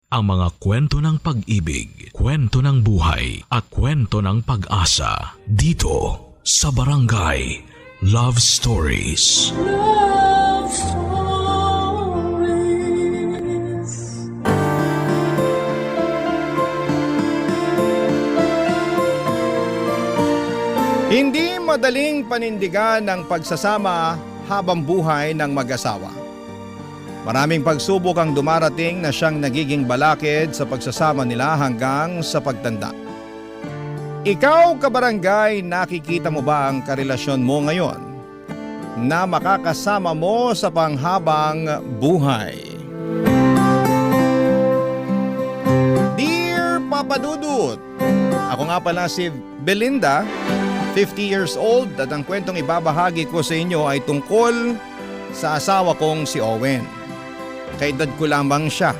ang mga kwento ng pag-ibig, kwento ng buhay at kwento ng pag-asa dito sa Barangay Love Stories. Love Stories. Hindi madaling panindigan ang pagsasama habang buhay ng mag-asawa. Maraming pagsubok ang dumarating na siyang nagiging balakid sa pagsasama nila hanggang sa pagtanda. Ikaw, kabarangay, nakikita mo ba ang karelasyon mo ngayon na makakasama mo sa panghabang buhay? Dear Papa Dudut, ako nga pala si Belinda, 50 years old, at ang kwentong ibabahagi ko sa inyo ay tungkol sa asawa kong si Owen. Kaedad ko lamang siya.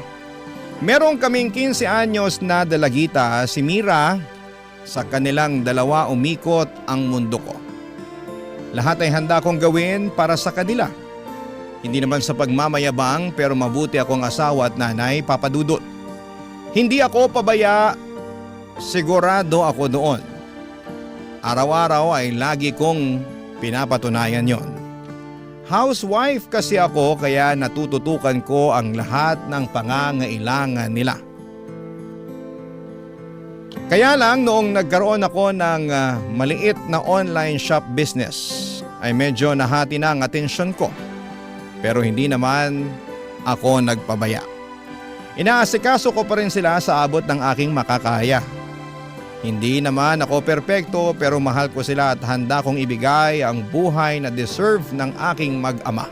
Meron kaming 15 anyos na dalagita, si Mira. Sa kanilang dalawa umikot ang mundo ko. Lahat ay handa kong gawin para sa kanila. Hindi naman sa pagmamayabang, pero mabuti akong asawa at nanay, Papa Dudut. Hindi ako pabaya, sigurado ako doon. Araw-araw ay lagi kong pinapatunayan yon. Housewife kasi ako, kaya natututukan ko ang lahat ng pangangailangan nila. Kaya lang noong nagkaroon ako ng maliit na online shop business ay medyo nahati na ang atensyon ko. Pero hindi naman ako nagpabaya. Inaasikaso ko pa rin sila sa abot ng aking makakaya. Hindi naman ako perpekto, pero mahal ko sila at handa kong ibigay ang buhay na deserve ng aking mag-ama.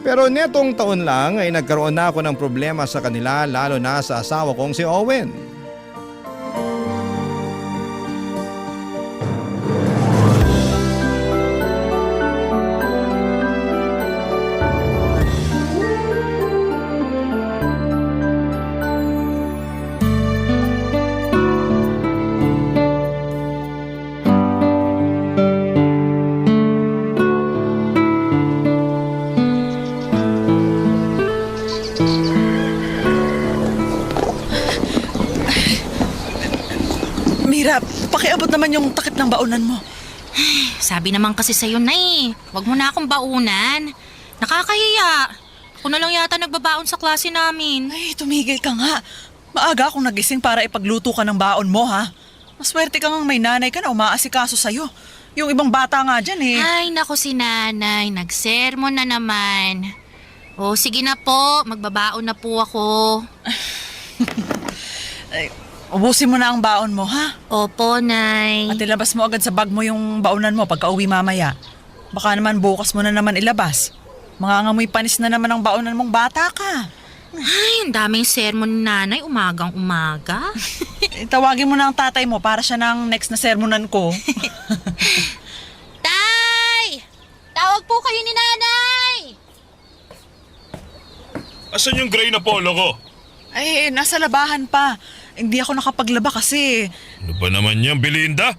Pero netong taon lang ay nagkaroon na ako ng problema sa kanila, lalo na sa asawa kong si Owen. Mira, pakiabot naman yung takip ng baonan mo. Sabi naman kasi sa'yo na wag mo na akong baunan. Nakakahiya. Ako na lang yata nagbabaon sa klase namin. Ay, tumigil ka nga. Maaga akong nagising para ipagluto ka ng baon mo, ha? Maswerte ka ngang may nanay ka na umaasikaso sa'yo. Yung ibang bata nga dyan Ay, naku si nanay. Nagsermon na naman. O, sige na po. Magbabaon na po ako. Ay, ubusin mo na ang baon mo, ha? Opo, nay. At ilabas mo agad sa bag mo yung baonan mo pagka uwi mamaya. Baka naman bukas mo na naman ilabas. Mangangamoy panis na naman ang baonan mong bata ka. Ay, ang daming sermon ni nanay. Umagang umaga. Tawagin mo na ang tatay mo para siya ng next na sermonan ko. Tay! Tawag po kayo ni nanay! Asan yung gray na polo ko? Ay, nasa labahan pa. Hindi ako nakapaglaba kasi. Ano ba naman yan, Belinda?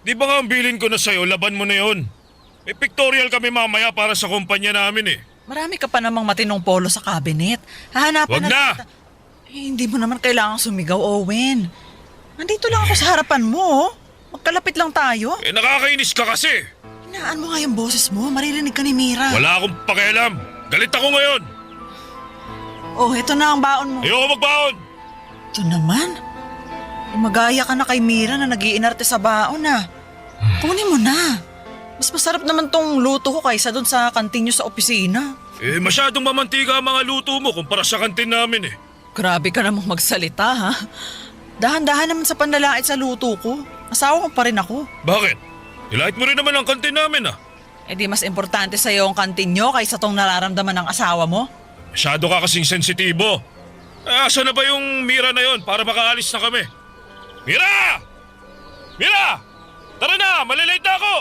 Di ba nga ang bilin ko na sa'yo, laban mo na yun? May pictorial kami mamaya para sa kumpanya namin eh. Marami ka pa namang matinong polo sa cabinet. Hahanapan Wag na! Hindi mo naman kailangang sumigaw, Owen. Nandito lang ako sa harapan mo. Magkalapit lang tayo. Eh nakakainis ka kasi. Hinaan mo nga yung boses mo. Maririnig ka ni Mira. Wala akong pakialam. Galit ako ngayon. Oh, ito na ang baon mo. Ayoko magbaon. Ito naman. Magaya ka na kay Mira na nag-iinarte sa baon Kunin mo na. Mas masarap naman tong luto ko kaysa dun sa kantin nyo sa opisina. Eh masyadong mamantika ang mga luto mo kumpara sa kantin namin eh. Grabe ka namang magsalita, ha? Dahan-dahan naman sa panlalait sa luto ko. Asawa ko pa rin ako. Bakit? Ilait mo rin naman ang kantin namin ah. Eh di mas importante sa'yo ang kantin nyo kaysa tong nararamdaman ng asawa mo. Masyado ka kasing sensitibo. Asa na ba yung Mira na yon para makaalis na kami? Mira! Mira! Tara na! Malilate na ako!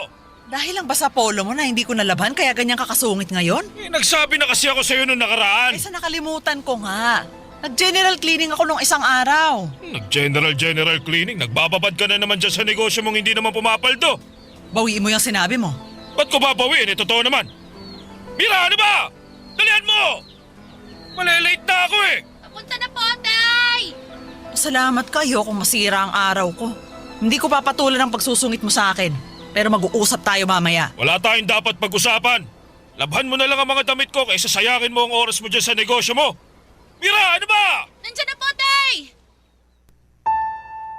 Dahil lang ba sa polo mo na hindi ko nalaban kaya ganyan kakasungit ngayon? Eh, nagsabi na kasi ako sa'yo nung nakaraan. Sa nakalimutan ko nga. Nag-general cleaning ako nung isang araw. Nag-general cleaning. Nagbababad ka na naman dyan sa negosyo mong hindi naman pumapaldo. Bawiin mo yung sinabi mo. Ba't ko babawiin? Totoo naman. Mira, ano ba? Dalihan mo! Malilate na ako eh! Papunta na po! Salamat ka, ayokong masira ang araw ko. Hindi ko papatulan ang pagsusungit mo sa akin. Pero mag-uusap tayo mamaya. Wala tayong dapat pag-usapan. Labhan mo na lang ang mga damit ko kaysa sayangin mo ang oras mo dyan sa negosyo mo. Mira, ano ba? Nandiyan na po, Tay!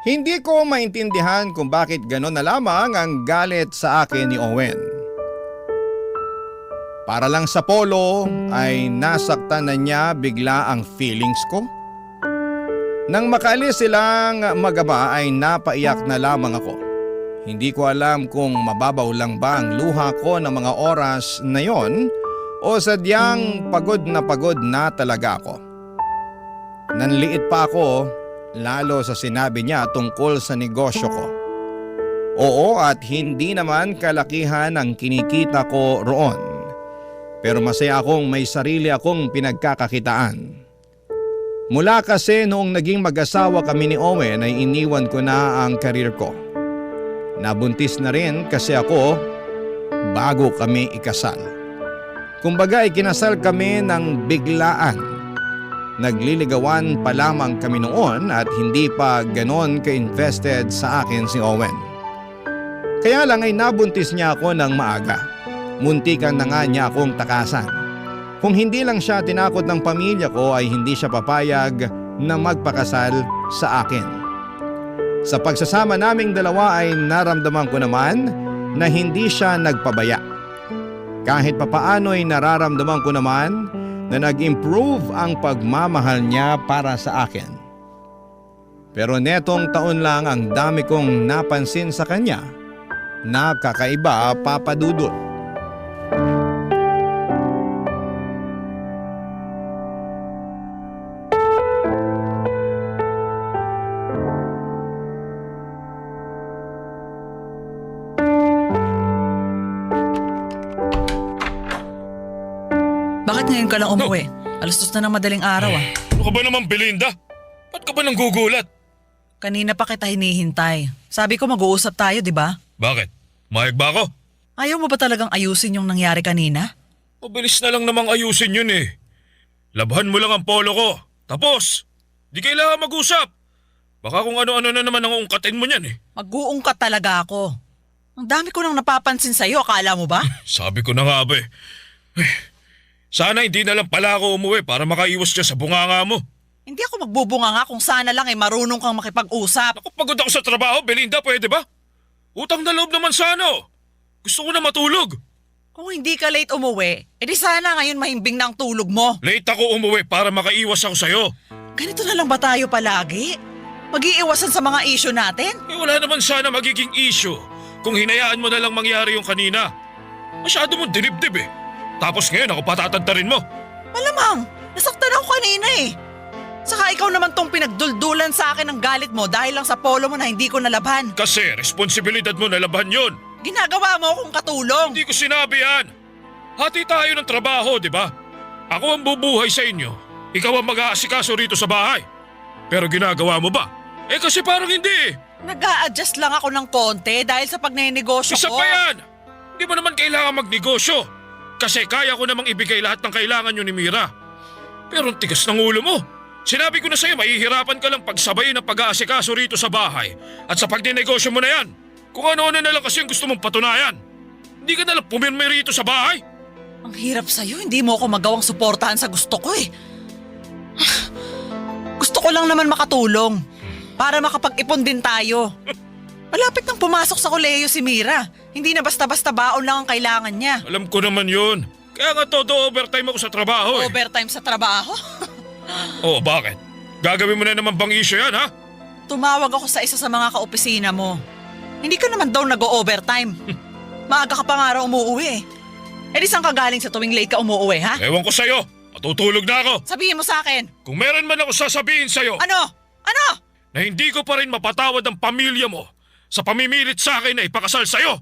Hindi ko maintindihan kung bakit gano'n na lamang ang galit sa akin ni Owen. Para lang sa polo ay nasaktan na niya bigla ang feelings ko. Nang makaalis silang mag-ama ay napaiyak na lamang ako. Hindi ko alam kung mababaw lang ba ang luha ko ng mga oras na yon o sadyang pagod na talaga ako. Nanliit pa ako lalo sa sinabi niya tungkol sa negosyo ko. Oo, at hindi naman kalakihan ang kinikita ko roon. Pero masaya akong may sarili akong pinagkakakitaan. Mula kasi noong naging mag-asawa kami ni Owen ay iniwan ko na ang karir ko. Nabuntis na rin kasi ako bago kami ikasal. Kumbaga ikinasal kami ng biglaan. Nagliligawan pa lamang kami noon at hindi pa ganon ka-invested sa akin si Owen. Kaya lang ay nabuntis niya ako ng maaga. Muntikan na nga niya akong takasan. Kung hindi lang siya tinakot ng pamilya ko ay hindi siya papayag na magpakasal sa akin. Sa pagsasama naming dalawa ay naramdaman ko naman na hindi siya nagpabaya. Kahit papaano ay nararamdaman ko naman na nag-improve ang pagmamahal niya para sa akin. Pero netong taon lang ang dami kong napansin sa kanya na kakaiba, Papa Dudut. Bakit ngayon ka lang umuwi? Alas 2 na ng madaling araw ah. Ano ka ba naman, Belinda? Ba't ka ba nanggugulat? Kanina pa kita hinihintay. Sabi ko mag-uusap tayo, di ba? Bakit? Mayag ba ako? Ayaw mo ba talagang ayusin yung nangyari kanina? Mabilis na lang namang ayusin yun eh. Labhan mo lang ang polo ko. Tapos, di kailangan mag-usap. Baka kung ano-ano na naman ang ungkatin mo niyan eh. Mag-uungkat talaga ako. Ang dami ko nang napapansin sa'yo, akala mo ba? Sabi ko na nga ba eh. Sana hindi na lang pala ako umuwi para makaiwas dyan sa bunganga mo. Hindi ako magbubunga nga kung sana lang marunong kang makipag-usap. Ako pagod ako sa trabaho, Belinda, pwede ba? Utang na loob naman sa ano. Gusto ko na matulog. Kung hindi ka late umuwi, edi sana ngayon mahimbing na ang tulog mo. Late ako umuwi para makaiwas ako sa'yo. Ganito na lang ba tayo palagi? Mag-iiwasan sa mga issue natin? Eh wala naman sana magiging issue kung hinayaan mo na lang mangyari yung kanina. Masyado mong dinibdib eh. Tapos ngayon ako patatantarin mo. Malamang, nasaktan ako kanina eh. Saka ikaw naman tong pinagduldulan sa akin ng galit mo dahil lang sa polo mo na hindi ko nalaban. Kasi responsibilidad mo na laban yun. Ginagawa mo akong katulong. Hindi ko sinabi yan. Hati tayo ng trabaho, di ba? Ako ang bubuhay sa inyo. Ikaw ang mag-aasikaso rito sa bahay. Pero ginagawa mo ba? Eh kasi parang hindi. Nag-a-adjust lang ako ng konti dahil sa pagnenegosyo Isa ko. pa yan. Hindi mo naman kailangan magnegosyo. Kasi kaya ko namang ibigay lahat ng kailangan nyo ni Mira. Pero ang tigas ng ulo mo. Sinabi ko na sa'yo, mahihirapan ka lang pagsabayin ng pag-aasikaso rito sa bahay. At sa pagnenegosyo mo na yan. Kung ano-ano na lang kasi ang gusto mong patunayan. Hindi ka na lang pumirme rito sa bahay. Ang hirap sa'yo, hindi mo ako magawang suportahan sa gusto ko eh. Gusto ko lang naman makatulong. Para makapag-ipon din tayo. Malapit nang pumasok sa kolehiyo si Mira. Hindi na basta-basta baon lang ang kailangan niya. Alam ko naman yun. Kaya nga todo overtime ako sa trabaho eh. Overtime sa trabaho? Oh, bakit? Gagawin mo na naman bang issue yan, ha? Tumawag ako sa isa sa mga kaopisina mo. Hindi ka naman daw nag-o-overtime. Maaga ka pa nga raw umuwi eh. E di saan ka galing sa tuwing late ka umuwi, ha? Ewan ko sa'yo. Matutulog na ako. Sabihin mo sa akin. Kung meron man ako sasabihin sa'yo Ano? Ano? na hindi ko pa rin mapatawad ang pamilya mo sa pamimilit sa akin na ipakasal sa'yo.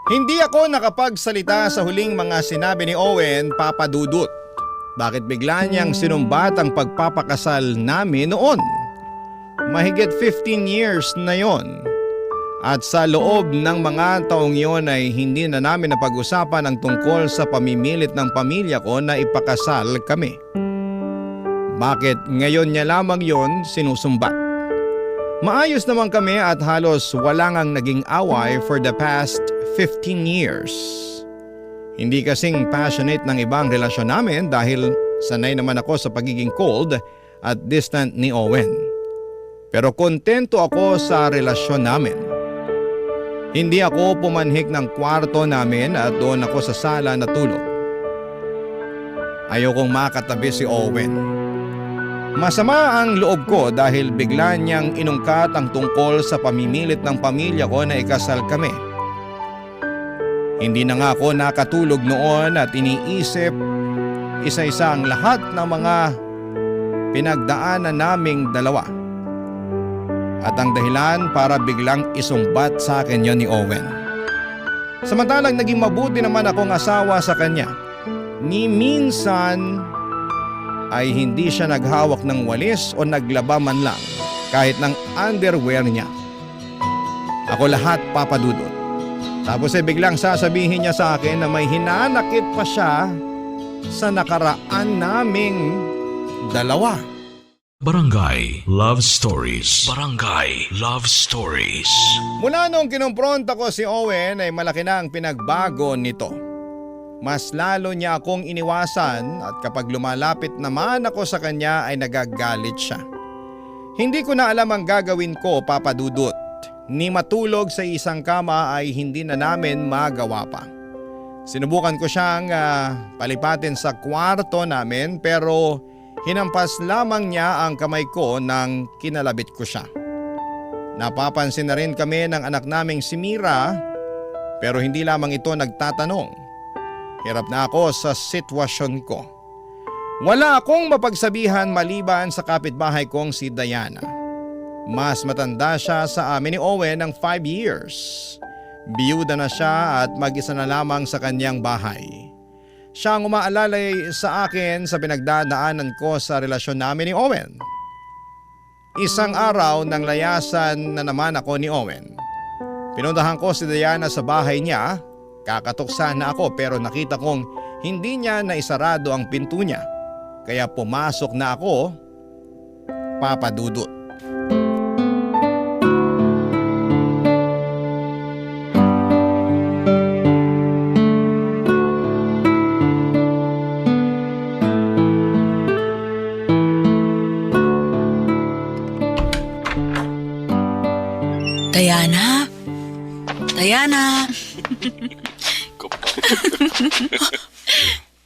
Hindi ako nakapagsalita sa huling mga sinabi ni Owen, Papa Dudut. Bakit bigla niyang sinumbat ang pagpapakasal namin noon? Mahigit 15 years na yon. At sa loob ng mga taong yon ay hindi na namin napag-usapan ang tungkol sa pamimilit ng pamilya ko na ipakasal kami. bakit ngayon niya lamang yon sinusumbat. Maayos naman kami at halos wala ngang naging away for the past 15 years. Hindi kasing passionate ng ibang relasyon namin dahil sanay naman ako sa pagiging cold at distant ni Owen. Pero kontento ako sa relasyon namin. Hindi ako pumanhik ng kwarto namin at doon ako sa sala natulog. Ayokong makatabi si Owen. Masama ang loob ko dahil bigla niyang inungkat ang tungkol sa pamimilit ng pamilya ko na ikasal kami. Hindi na nga ako nakatulog noon at iniisip isa-isa ang lahat ng mga pinagdaanan naming dalawa. At ang dahilan para biglang isumbat sa akin yon ni Owen. Samantalang naging mabuti naman akong asawa sa kanya. Ni minsan ay hindi siya naghawak ng walis o naglaba man lang kahit ng underwear niya. Ako lahat, Papa Dudut. Tapos biglang sasabihin niya sa akin na may hinanakit pa siya sa nakaraan naming dalawa. Barangay Love Stories. Barangay Love Stories. Mula nung kinumpronta ko si Owen ay malaki na ang pinagbago nito. Mas lalo niya akong iniwasan at kapag lumalapit naman ako sa kanya ay nagagalit siya. Hindi ko na alam ang gagawin ko, Papa Dudut. Ni matulog sa isang kama ay hindi na namin magawa pa. Sinubukan ko siyang palipatin sa kwarto namin pero hinampas lamang niya ang kamay ko nang kinalabit ko siya. Napapansin na rin kami ng anak naming si Mira pero hindi lamang ito nagtatanong. Hirap na ako sa sitwasyon ko. Wala akong mapagsabihan maliban sa kapitbahay kong si Diana. Mas matanda siya sa amin ni Owen ng 5 years. Biyuda na siya at mag-isa na lamang sa kanyang bahay. Siya ang umaalalay sa akin sa pinagdadaanan ko sa relasyon namin ni Owen. Isang araw nang layasan na naman ako ni Owen. Pinuntahan ko si Diana sa bahay niya. Kakatok sana ako pero nakita kong hindi niya naisarado ang pinto niya. Kaya pumasok na ako, Papa Dudut. Diana? Diana?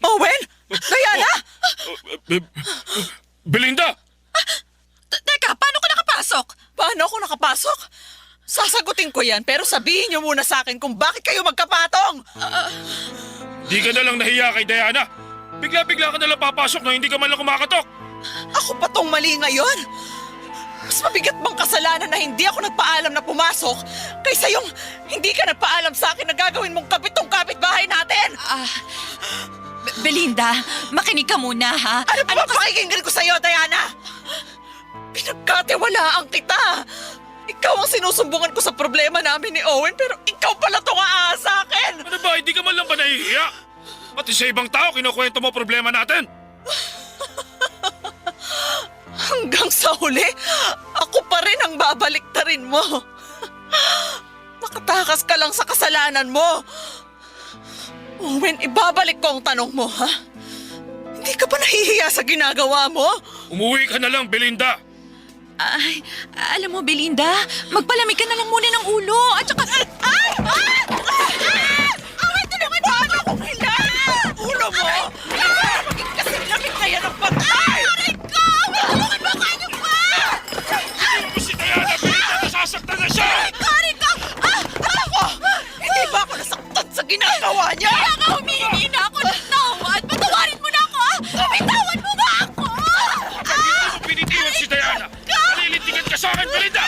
Owen? Diana? Belinda! Teka, paano ka nakapasok? Paano ako nakapasok? Sasagutin ko yan pero sabihin niyo muna sa akin kung bakit kayo magkapatong. Di ka na lang nahiya kay Diana. Bigla-bigla ka na lang papasok na hindi ka man lang kumakatok. Ako pa tong mali ngayon. Mas mabigat bang kasalanan na hindi ako nagpaalam na pumasok kaysa yung hindi ka nagpaalam sa akin na gagawin mong kapitong kapitbahay natin? Belinda, makinig ka muna ha. Ano pa pakikinggan ko sa'yo, Diana? Pinagkatiwalaan kita. Ikaw ang sinusumbungan ko sa problema namin ni Owen pero ikaw pala itong aasa sa akin. Ano ba, hindi ka man lang ba nahihiya? Pati sa ibang tao kinukwento mo problema natin. Hanggang sa huli, ako pa rin ang babaliktarin mo. Makatakas ka lang sa kasalanan mo. Owen, ibabalik ko ang tanong mo, ha? Hindi ka ba nahihiya sa ginagawa mo? Umuwi ka na lang, Belinda. Ay, alam mo Belinda, magpalamig ka na lang muna ng ulo. At saka... Ay! Tulungan mo! Paano kung hindi? Ulo mo! Maging kasing-lamig na yan ang pagkay! Aray ko! Tulungan mo ka niyo pa! Si Diana, Belinda, nasasaktan na siya! Aray ko! Ako! Hindi ba ako nasaktan sa ginagawa niya? Kaya nga humihingi na ako ng tawad. Patawarin mo na ako, ha? Bitawan mo ba ako? Hindi mo pinitiwan si Diana. Nalilintikan ka sa akin, Belinda!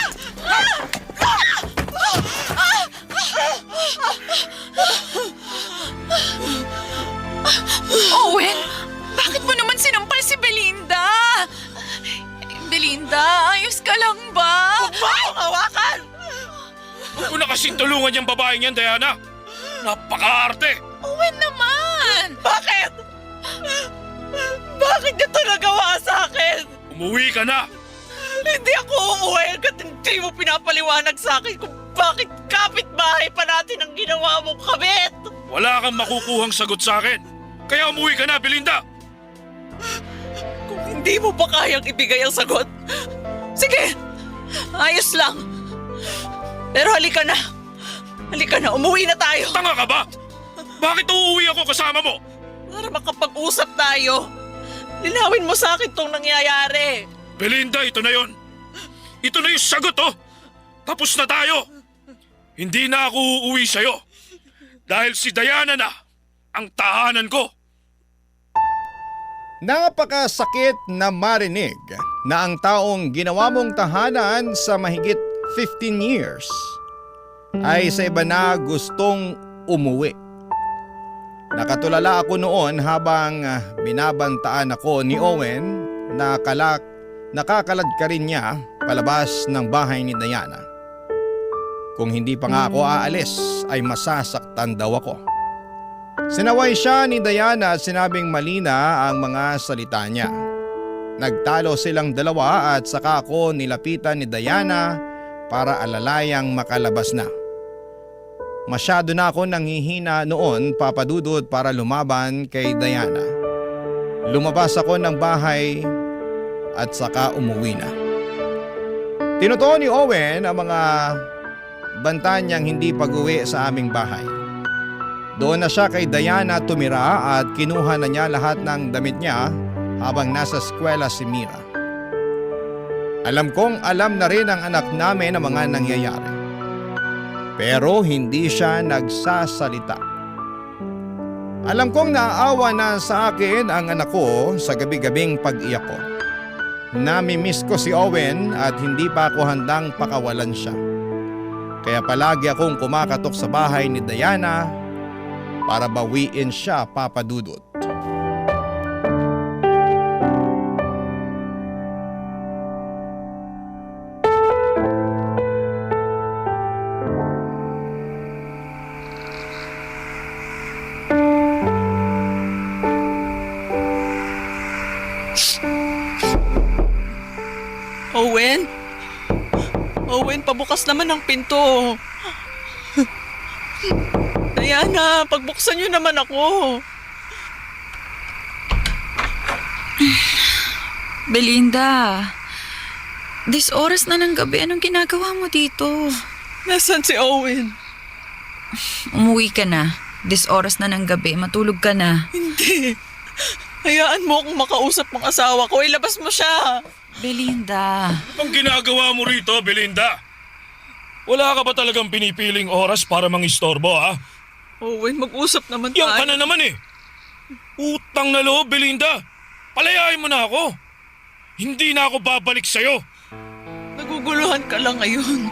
Owen, bakit mo naman sinampal si Belinda? Belinda, ayos ka lang ba? Huwag mo akong hawakan! Huwag mo na kasing tulungan yung babaeng yan, Diana. Napaka-arte. Owen naman! Bakit? Bakit niya ito nagawa sa akin? Umuwi ka na! Hindi ako uuwi hanggat hindi mo pinapaliwanag sa akin kung bakit kapitbahay pa natin ang ginawa mong kabit. Wala kang makukuhang sagot sa akin. Kaya umuwi ka na, Belinda! Kung hindi mo pa kayang ibigay ang sagot, sige, ayos lang. Pero halika na. Halika na, umuwi na tayo. Tanga ka ba? Bakit uuwi ako kasama mo? Para makapag-usap tayo. Linawin mo sa akin tong nangyayari. Belinda, ito na yon. Ito na yung sagot, oh! Tapos na tayo! Hindi na ako uuwi sa'yo. Dahil si Diana na ang tahanan ko. Napakasakit na marinig na ang taong ginawa mong tahanan sa mahigit 15 years ay sa iba na gustong umuwi. Nakatulala ako noon habang binabantaan ako ni Owen na nakakalad ka rin niya palabas ng bahay ni Diana. Kung hindi pa nga ako aalis ay masasaktan daw ako. Sinaway siya ni Diana at sinabing malina ang mga salita niya. Nagtalo silang dalawa at saka ako nilapitan ni Diana para alalayang makalabas na. Masyado na ako nanghihina noon, Papa Dudut, para lumaban kay Diana. Lumabas ako ng bahay at saka umuwi na. Tinutuon ni Owen ang mga banta niyang hindi pag-uwi sa aming bahay. Doon na siya kay Diana tumira at kinuha na niya lahat ng damit niya habang nasa eskwela si Mira. Alam kong alam na rin ang anak namin ang mga nangyayari. Pero hindi siya nagsasalita. Alam kong naaawa na sa akin ang anak ko sa gabi-gabing pag-iyak ko. Namimiss ko si Owen at hindi pa ako handang pakawalan siya. Kaya palagi akong kumakatok sa bahay ni Diana para bawiin siya, Papa Dudut. Owen? Owen, pabukas naman ang pinto. Diana, pagbuksan niyo naman ako. Belinda, this oras na ng gabi, anong ginagawa mo dito? Nasaan si Owen? Umuwi ka na. This oras na ng gabi, matulog ka na. Hindi. Hayaan mo akong makausap ng asawa ko. Ilabas mo siya. Belinda. Ang ginagawa mo rito, Belinda? Wala ka ba talagang pinipiling oras para mangistorbo, ha? Owen, mag-usap naman Yan ka tayo. na naman eh. Utang na loob, Belinda. Palayain mo na ako. Hindi na ako babalik sa'yo. Naguguluhan ka lang ngayon.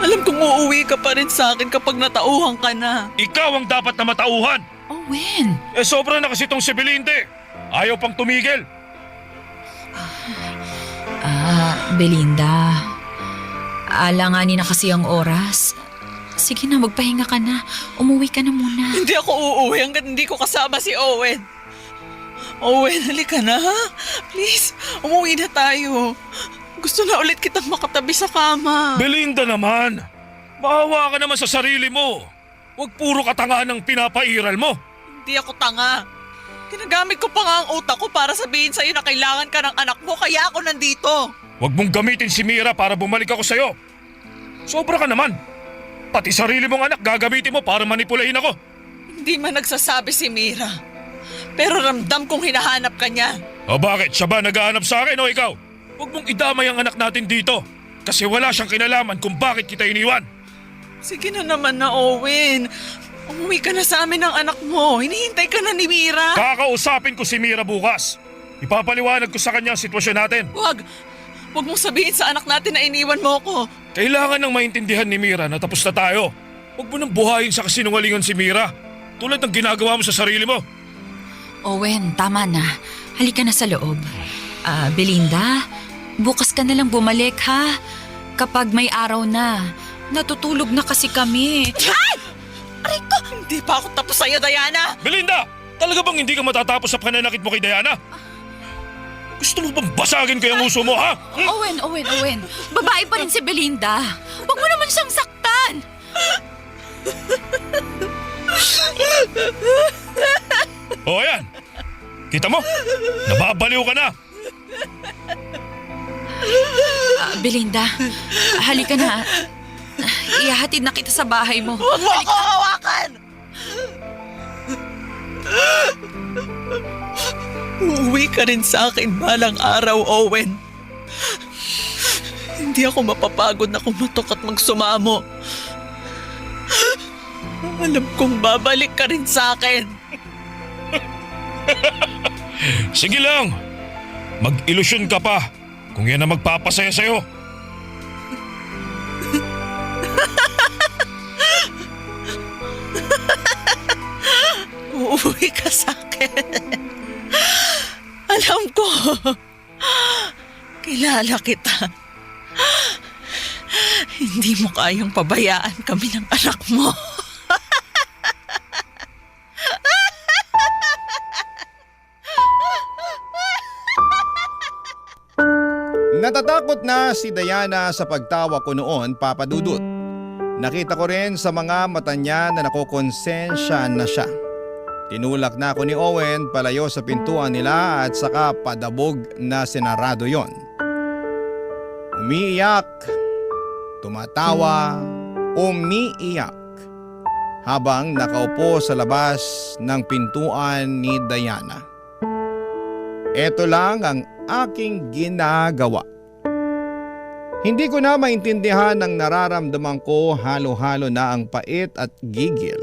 Alam kong uuwi ka pa rin sa akin kapag natauhan ka na. Ikaw ang dapat na matauhan. Owen. Sobra na kasi tong si Belinda. Ayaw pang tumigil. Belinda. Alanganin na kasi ang oras. Sige na, magpahinga ka na. Umuwi ka na muna. Hindi ako uuwi hanggat hindi ko kasama si Owen. Owen, halika na ha? Please, umuwi na tayo. Gusto na ulit kitang makatabi sa kama. Belinda naman. Maawa ka naman sa sarili mo. Huwag puro katangaan ng pinapairal mo. Hindi ako tanga. Ginagamit ko pa nga ang utak ko para sabihin sa'yo na kailangan ka ng anak mo, kaya ako nandito. Huwag mong gamitin si Mira para bumalik ako sa'yo. Sobra ka naman. Pati sarili mong anak gagamitin mo para manipulahin ako. Hindi man nagsasabi si Mira. Pero ramdam kong hinahanap ka niya. O bakit? Siya ba naghahanap sa akin o ikaw? Huwag mong idamay ang anak natin dito. Kasi wala siyang kinalaman kung bakit kita iniwan. Sige na naman na, Owen. Umuwi ka na sa amin ng anak mo. Hinihintay ka na ni Mira. Kakausapin ko si Mira bukas. Ipapaliwanag ko sa kanya ang sitwasyon natin. Huwag mong sabihin sa anak natin na iniwan mo ko. Kailangan nang maintindihan ni Mira na tapos na tayo. Huwag mo nang buhayin sa kasinungalingan si Mira. Tulad ng ginagawa mo sa sarili mo. Owen, tama na. Halika na sa loob. Belinda, bukas ka na lang bumalik ha. Kapag may araw na. Natutulog na kasi kami. Ay! Aray ko! Hindi pa ako tapos sa'yo, Diana! Belinda! Talaga bang hindi ka matatapos sa pananakit mo kay Diana? Gusto mo bang basagin ko yung uso mo, ha? Owen. Babae pa rin si Belinda. Huwag mo naman siyang saktan. O yan. Kita mo? Nababaliw ka na. Belinda, halika na. Ihahatid na kita sa bahay mo. Huwag mo ako hawakan! Uuwi ka rin sa akin balang araw, Owen. Hindi ako mapapagod na kumatok at magsumamo. Alam kong babalik ka rin sa akin. Sige lang. Mag-ilusyon ka pa kung yan ang magpapasaya sa'yo. Uuwi ka sa akin. Alam ko. Kilala kita. Hindi mo kayang pabayaan kami ng anak mo. Natatakot na si Diana sa pagtawa ko noon, Papa Dudut. Nakita ko rin sa mga mata niya na nakokonsensya na siya. Tinulak na ako ni Owen palayo sa pintuan nila at saka padabog na sinarado yon. Umiiyak, tumatawa, umiiyak habang nakaupo sa labas ng pintuan ni Diana. Ito lang ang aking ginagawa. Hindi ko na maintindihan ang nararamdaman ko, halo-halo na ang pait at gigil.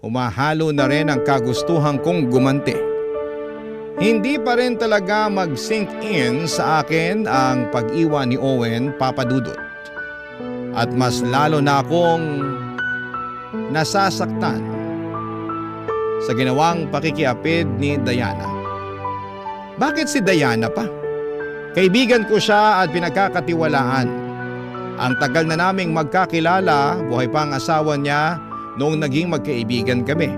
Humahalo na rin ang kagustuhan kong gumanti. Hindi pa rin talaga mag-sink in sa akin ang pag-iwan ni Owen, Papa Dudut. At mas lalo na akong nasasaktan sa ginawang pakikiapid ni Diana. Bakit si Diana pa? Kaibigan ko siya at pinagkakatiwalaan. Ang tagal na naming magkakilala, buhay pa ang asawa niya noong naging magkaibigan kami.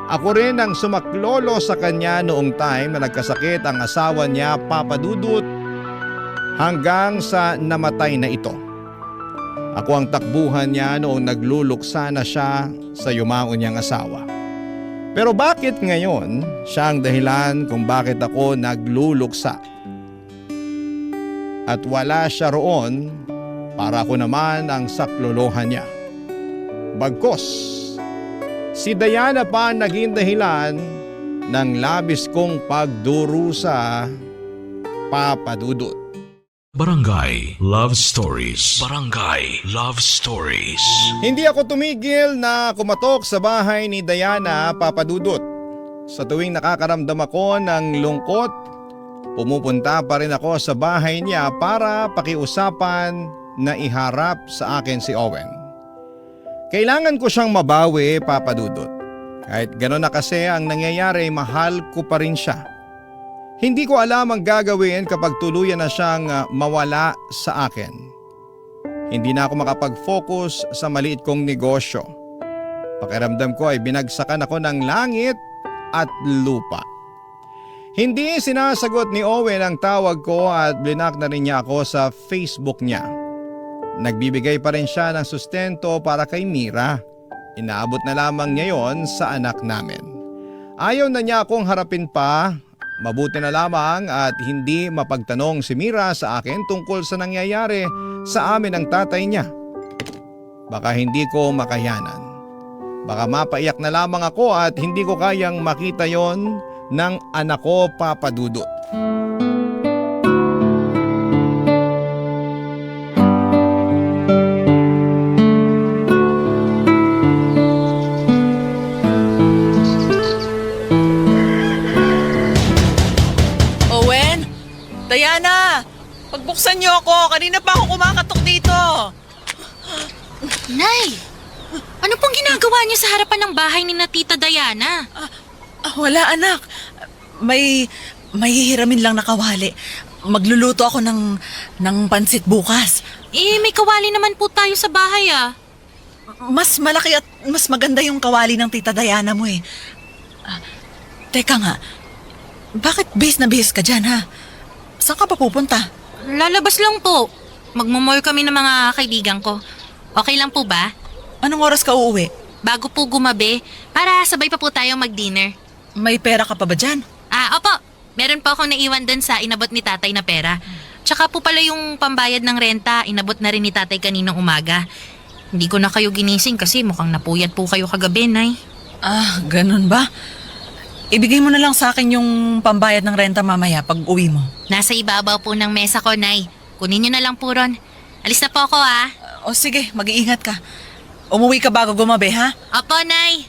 Ako rin ang sumaklolo sa kanya noong time na nagkasakit ang asawa niya, Papa Dudut, hanggang sa namatay na ito. Ako ang takbuhan niya noong nagluluksa na siya sa yumaon niyang asawa. Pero bakit ngayon siya ang dahilan kung bakit ako nagluluksa? At wala siya roon para ako naman ang saklolohan niya. Bagkos, si Diana pa naging dahilan ng labis kong pagdurusa, Papa Dudut. Barangay Love Stories. Barangay Love Stories. Hindi ako tumigil na kumatok sa bahay ni Diana, Papa Dudut. Sa tuwing nakakaramdam ako ng lungkot, pumupunta pa rin ako sa bahay niya para pakiusapan na iharap sa akin si Owen. Kailangan ko siyang mabawi, Papa Dudut. Kahit gano'n na kasi ang nangyayari, mahal ko pa rin siya. Hindi ko alam ang gagawin kapag tuluyan na siyang mawala sa akin. Hindi na ako makapag-focus sa maliit kong negosyo. Pakiramdam ko ay binagsakan ako ng langit at lupa. Hindi sinasagot ni Owen ang tawag ko at blinak na rin niya ako sa Facebook niya. Nagbibigay pa rin siya ng sustento para kay Mira. Inaabot na lamang niya yon sa anak namin. Ayaw na niya akong harapin pa. Mabuti na lamang at hindi mapagtanong si Mira sa akin tungkol sa nangyayari sa amin ng tatay niya. Baka hindi ko makayanan. Baka mapaiyak na lamang ako at hindi ko kayang makita yon ng anak ko, Papa Dudut. Owen! Diana! Pagbuksan niyo ako! Kanina pa ako kumakatok dito! Nay! Ano pong ginagawa niyo sa harapan ng bahay ni na Tita Diana? Wala anak. May hihiramin lang na kawali. Magluluto ako ng pansit bukas. May kawali naman po tayo sa bahay ah. Mas malaki at mas maganda yung kawali ng Tita Diana mo eh. Teka nga, bakit bihis na bihis ka dyan ha? Saan ka pa pupunta? Lalabas lang po. Magmumall kami ng mga kaibigan ko. Okay lang po ba? Anong oras ka uuwi? Bago po gumabi, para sabay pa po tayo mag-dinner. May pera ka pa ba dyan? Opo. Meron po akong naiwan dun sa inabot ni tatay na pera. Tsaka po pala yung pambayad ng renta, inabot na rin ni tatay kaninang umaga. Hindi ko na kayo ginising kasi mukhang napuyat po kayo kagabi, Nay. Ganun ba? Ibigay mo na lang sa akin yung pambayad ng renta mamaya pag uwi mo. Nasa ibabaw po ng mesa ko, Nay. Kunin niyo na lang po ron. Alis na po ako, O sige, mag-iingat ka. Umuwi ka bago gumabi, ha? Opo, Nay.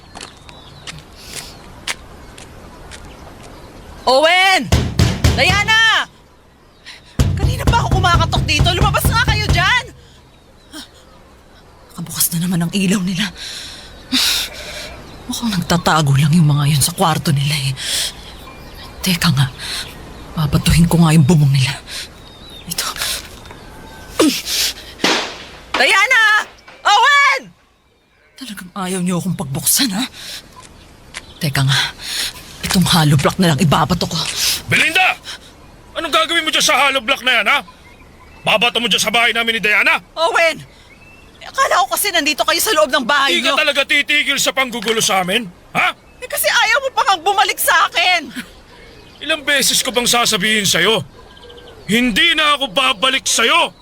Owen! Diana! Kanina pa ako kumakatok dito. Lumabas nga kayo dyan! Nakabukas na naman ang ilaw nila. Mukhang nagtatago lang yung mga yun sa kwarto nila eh. Teka nga, babatuhin ko nga yung bubong nila. Ito. Diana! Owen! Talagang ayaw niyo akong pagbuksan, ha? Teka nga, itong hollow block na lang ibabato ko. Belinda! Anong gagawin mo dyan sa hollow block na yan, ha? Babato mo dyan sa bahay namin ni Diana? Owen! Akala ko kasi nandito kayo sa loob ng bahay Hindi niyo. ka talaga titigil sa panggugulo sa amin? Ha? Kasi ayaw mo pa kang bumalik sa akin. Ilang beses ko bang sasabihin sa'yo? Hindi na ako babalik sa'yo!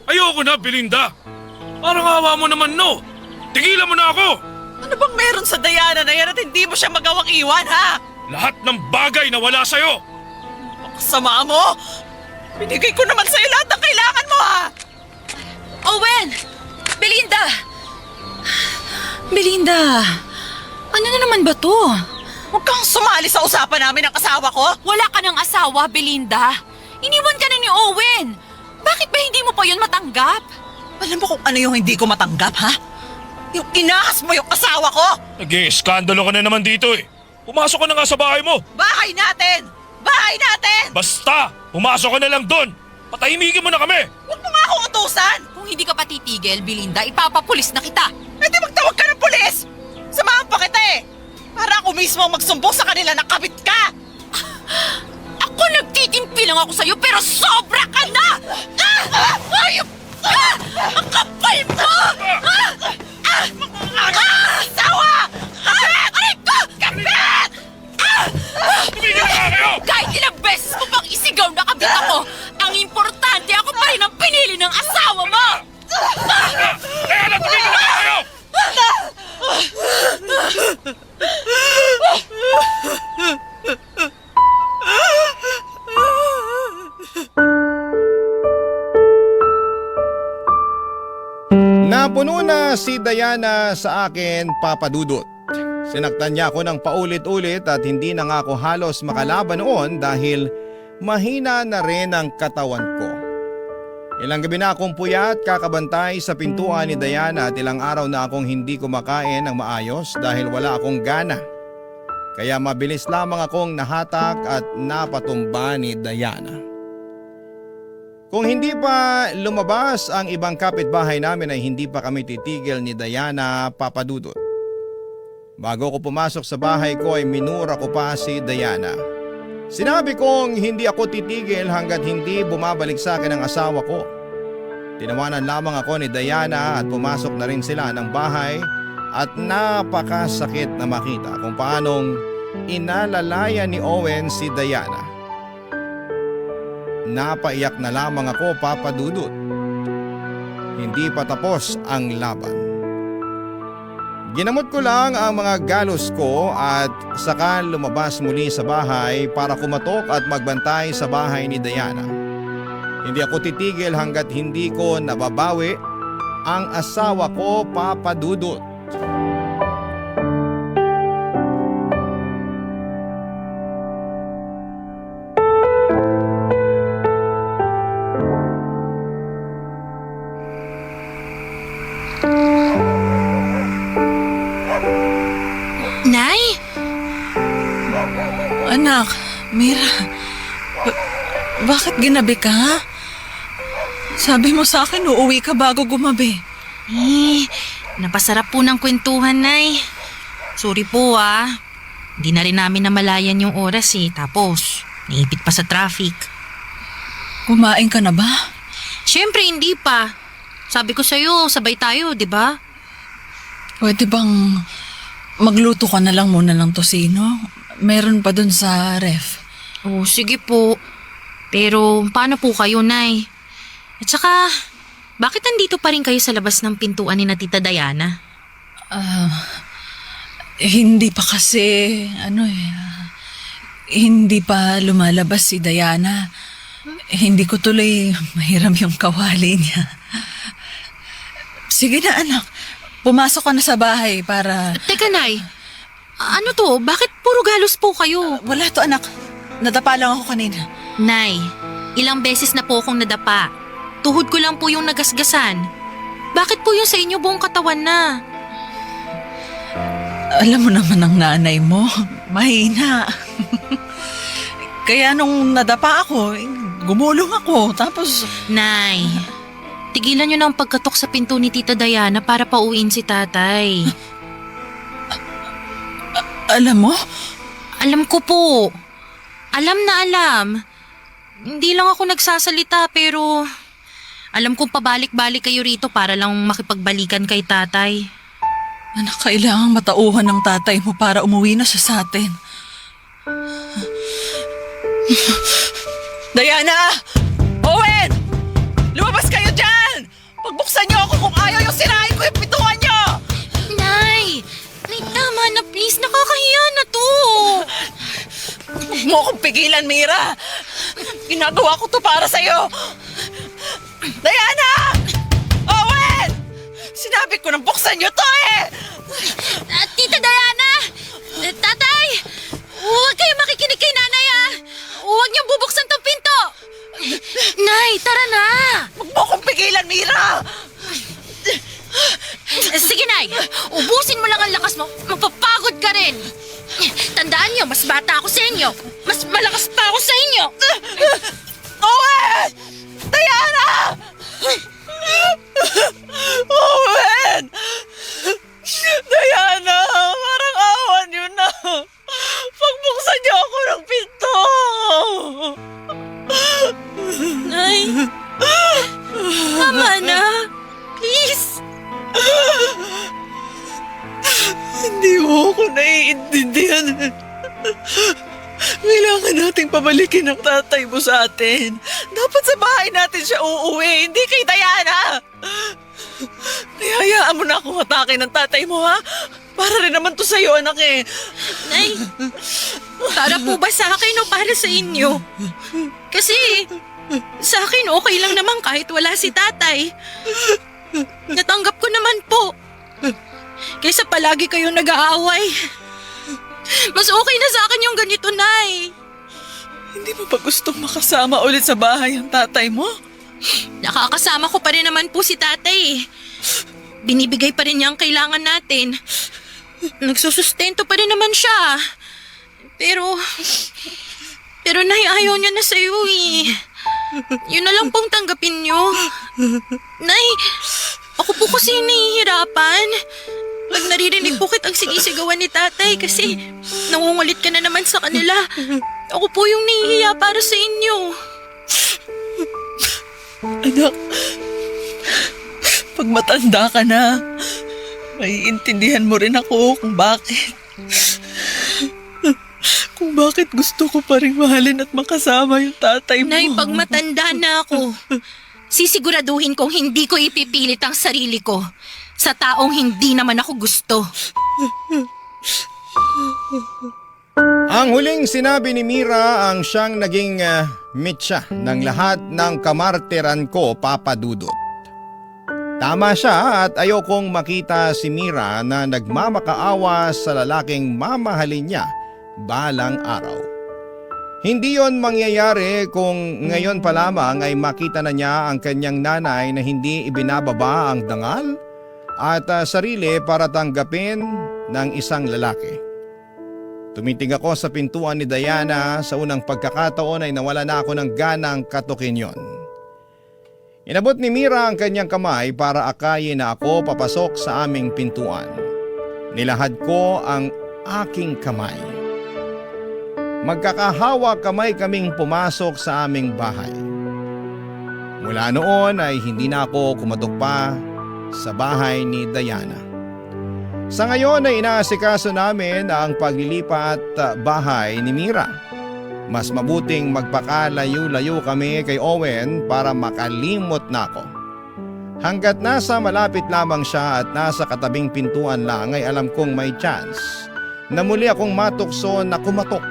Ayoko na, Belinda! Parang awa mo naman, no? Tigilan mo na ako! Ano bang meron sa Diana na yan at hindi mo siya magawang iwan, ha? Lahat ng bagay na wala sa'yo! Sama mo! Binigay ko naman sa'yo lahat ng kailangan mo, ha? Owen! Belinda! Belinda! Ano na naman ba to? Huwag kang sumali sa usapan namin ng asawa ko. Wala ka ng asawa, Belinda. Iniwan ka na ni Owen. Bakit ba hindi mo pa yun matanggap? Alam mo kung ano yung hindi ko matanggap, ha? Yung inahas mo yung asawa ko! Nag-ieskandalo ka na naman dito eh. Pumasok ka na nga sa bahay mo. Bahay natin! Bahay natin! Basta, pumasok ka na lang doon. Patahimikin mo na kami. Huwag mo nga akong utusan! Kung hindi ka pa titigil, Belinda, ipapapulis na kita. Eh di magtawag ka ng pulis! Samahan pa kita eh! Para ako mismo ang magsumbong sa kanila na kabit ka! Ako nagtitimpi lang ako sa'yo pero sobra ka na! Ayop! Ang kapal mo! Asawa! Aray ko! Kabit! Tumigil na nga kayo! Kahit ilang beses mo pang isigaw na kabit ako, ang importante ako pa rin ang pinili ng asawa mo! Kaya na, tumigil na nga kayo! Napuno na si Diana sa akin, Papa Dudut. Sinaktan niya ako ng paulit-ulit at hindi na nga ako halos makalaban noon dahil mahina na rin ang katawan ko. Ilang gabi na akong puyat kakabantay sa pintuan ni Diana at ilang araw na akong hindi kumakain ng maayos dahil wala akong gana. Kaya mabilis lamang akong nahatak at napatumba ni Diana. Kung hindi pa lumabas ang ibang kapitbahay namin ay hindi pa kami titigil ni Diana, Papa Dudut. Bago ko pumasok sa bahay ko ay minura ko pa si Diana. Sinabi kong hindi ako titigil hanggat hindi bumabalik sa akin ang asawa ko. Tinawanan lamang ako ni Diana at pumasok na rin sila ng bahay at napakasakit na makita kung paanong inalalaya ni Owen si Diana. Napaiyak na lamang ako, Papa Dudut. Hindi pa tapos ang laban. Ginamot ko lang ang mga galos ko at saka lumabas muli sa bahay para kumatok at magbantay sa bahay ni Diana. Hindi ako titigil hanggat hindi ko nababawi ang asawa ko, Papa Dudut. Nay? Anak, Mira, bakit ginabi ka? Sabi mo sa akin uuwi ka bago gumabi. Napasarap po ng kwentuhan, Nay. Sorry po, Hindi na rin namin namalayan yung oras eh. Tapos, naipit pa sa traffic. Kumain ka na ba? Siyempre, hindi pa. Sabi ko sa'yo, sabay tayo, di ba? Pwede bang magluto ka na lang muna ng tosino? Meron pa dun sa ref. Oh, sige po. Pero paano po kayo, Nay? At saka, bakit nandito pa rin kayo sa labas ng pintuan ni na Tita Diana? Hindi pa kasi, hindi pa lumalabas si Diana. Hindi ko tuloy mahiram yung kawali niya. Sige na anak, pumasok ka na sa bahay para... Teka, Nay. Ano to? Bakit puro galos po kayo? Wala to anak, nadapa lang ako kanina. Nay, ilang beses na po akong nadapa. Tuhod ko lang po yung nagasgasan. Bakit po yung sa inyo buong katawan na? Alam mo naman ang nanay mo, mahina. Kaya nung nadapa ako, gumulong ako. Tapos, Nay, tigilan niyo na ang pagkatok sa pinto ni Tita Diana para pauwiin si tatay. alam mo, Alam ko po. Alam na alam. Hindi lang ako nagsasalita pero alam kong pabalik-balik kayo rito para lang makipagbalikan kay tatay. anak, kailangang matauhan ng tatay mo para umuwi na siya sa atin. Diana! Owen! Lumabas kayo dyan! Pagbuksan niyo ako kung ayaw yung sirain ko yung pintuan niyo! Nay! Nay, tama na please. Nakakahiya na to. Huwag mo akong pigilan, Mira! Ginagawa ko to para sa'yo! Diana! Owen! Sinabi ko nang buksan niyo to eh! Tita Diana! Tatay! Huwag kayo makikinig kay nanay ah! Huwag niyong bubuksan tong pinto! Nay, tara na! Huwag mo akong pigilan, Mira! Sige, Nay. Ubusin mo lang ang lakas mo. Mapapagod ka rin. Tandaan niyo, mas bata ako sa inyo. Mas malakas pa ako sa inyo. Owen! Diana! Owen! Diana, parang awan niyo na. Pagbuksan niyo ako ng pinto. Nay. Tama na. Please. Hindi mo ako naiintindihan. Kailangan nating pabalikin ang tatay mo sa atin. Dapat sa bahay natin siya uuwi, hindi kay Diana. Hayaan mo na akong hatakin ng tatay mo, ha? Para rin naman to sa'yo, anak eh. Nay. Para po ba sa akin o para sa inyo? Kasi sa akin okay lang naman kahit wala si tatay. Natanggap ko naman po. Kaysa palagi kayong nag-aaway. Mas okay na sa akin yung ganito, Nay. Hindi mo ba gustong makasama ulit sa bahay ang tatay mo? Nakakasama ko pa rin naman po si tatay. Binibigay pa rin niya ang kailangan natin. Nagsusustento pa rin naman siya. Pero Nay, ayaw niya na sa'yo eh. Yun na lang pong tanggapin niyo. Nay, ako po kasi yung nahihirapan. Pag naririnig po kitang sinisigawan ni tatay kasi nangungulit ka na naman sa kanila. Ako po yung nahihiya para sa inyo. Anak, pag matanda ka na, maiintindihan mo rin ako kung bakit. Kung bakit gusto ko pa rin mahalin at makasama yung tatay mo. Nay, pag matanda na ako, sisiguraduhin kong hindi ko ipipilit ang sarili ko sa taong hindi naman ako gusto. Ang huling sinabi ni Mira ang siyang naging mitya ng lahat ng kamarteran ko, Papa Dudut. Tama siya at ayokong makita si Mira na nagmamakaawa sa lalaking mamahalin niya balang araw. Hindi yon mangyayari kung ngayon pa lamang ay makita na niya ang kanyang nanay na hindi ibinababa ang dangal at sarili para tanggapin ng isang lalaki. Tumitig ako sa pintuan ni Diana. Sa unang pagkakataon ay nawala na ako ng ganang katukin yon. Inabot ni Mira ang kanyang kamay para akayin na ako papasok sa aming pintuan. Nilahad ko ang aking kamay. Magkakahawa kamay kaming pumasok sa aming bahay. Mula noon ay hindi na ako kumatok pa sa bahay ni Diana. Sa ngayon ay inaasikaso namin ang paglilipat bahay ni Mira. Mas mabuting magpakalayo-layo kami kay Owen para makalimot na ako. Hanggat nasa malapit lamang siya at nasa katabing pintuan lang ay alam kong may chance na muli akong matukso na kumatok.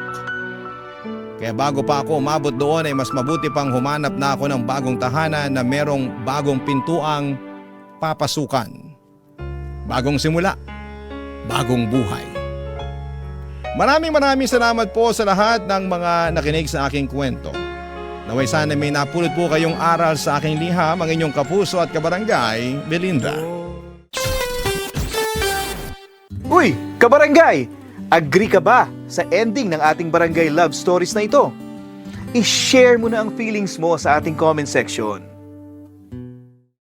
Kaya bago pa ako umabot doon ay mas mabuti pang humanap na ako ng bagong tahanan na merong bagong pintuang papasukan. Bagong simula, bagong buhay. Maraming salamat po sa lahat ng mga nakinig sa aking kwento. Naway sana may napulot po kayong aral sa aking liham, ang inyong kapuso at kabarangay, Belinda. Uy, kabarangay! Agree ka ba sa ending ng ating barangay love stories na ito? I-share mo na ang feelings mo sa ating comment section.